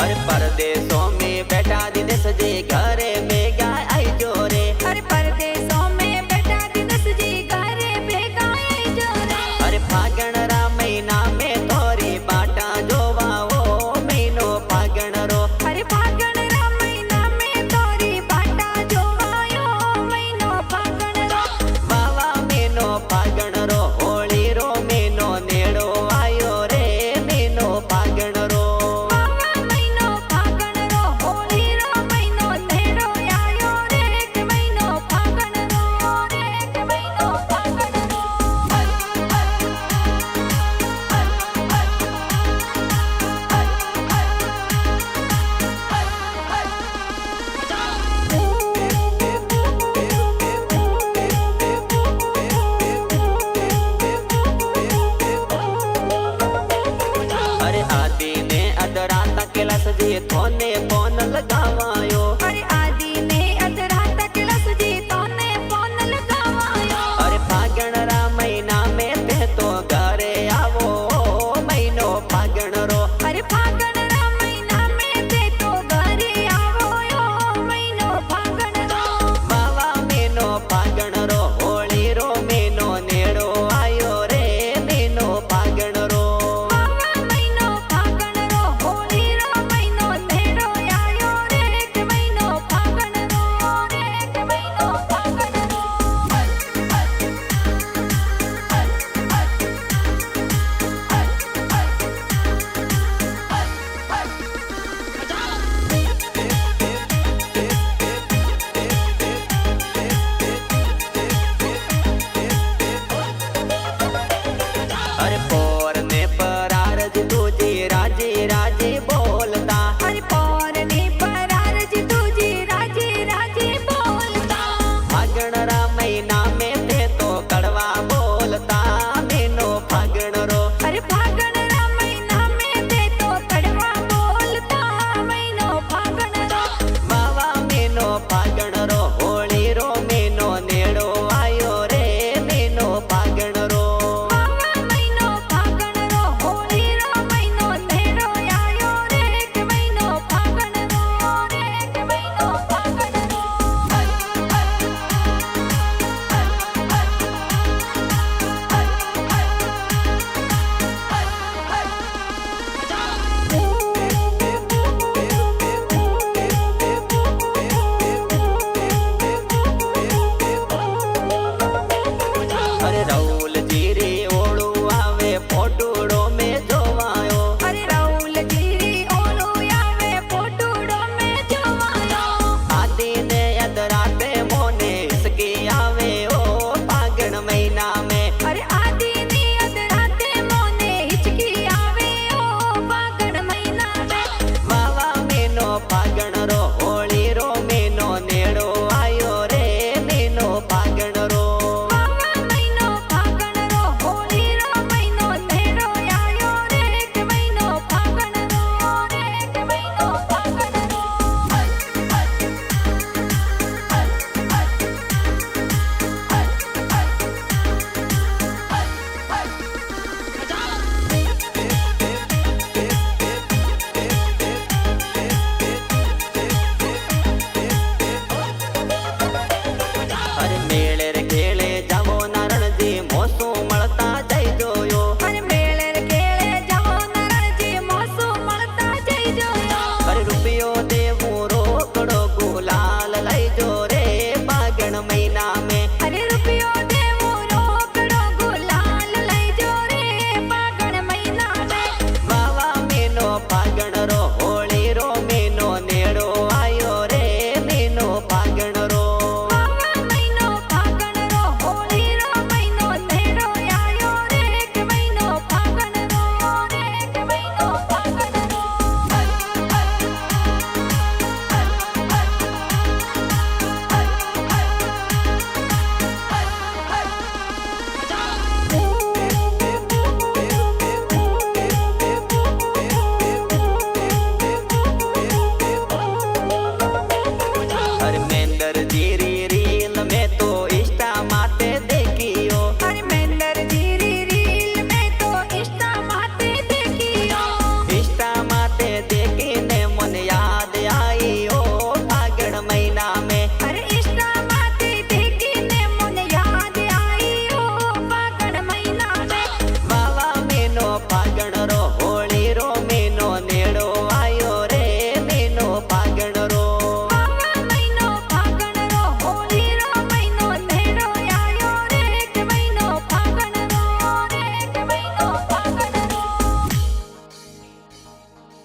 अरे परदेशों में बैठा दिन सजे घरे में गाय आई जोरे। अरे परदेशों में बैठा दिन सजे घरे में गाय आई जोरे। अरे फागण रा महीना में तोरी बाटा जोवा वो महीनो फागण रो। अरे फागण रा महीना में तोरी बाटा जोवायो महीनो फागण रो। वावा महीनो फागण रो होली रो महीनो नेड़ो आयो रे महीनो फागण रो। सजे थोने फोन लगावायो। अरे आदि ने अधरात केला सजे तोने फोन लगावायो। अरे फागण रा महीना में ते तो घरे आवो महीनो फागण रो। अरे फागण रा महीना में ते तो घरे आवो यो महीनो फागण रो। वावा महीनो फागण रो होली रो महीनो नेड़ो आयो रे महीनो फागण रो। अरे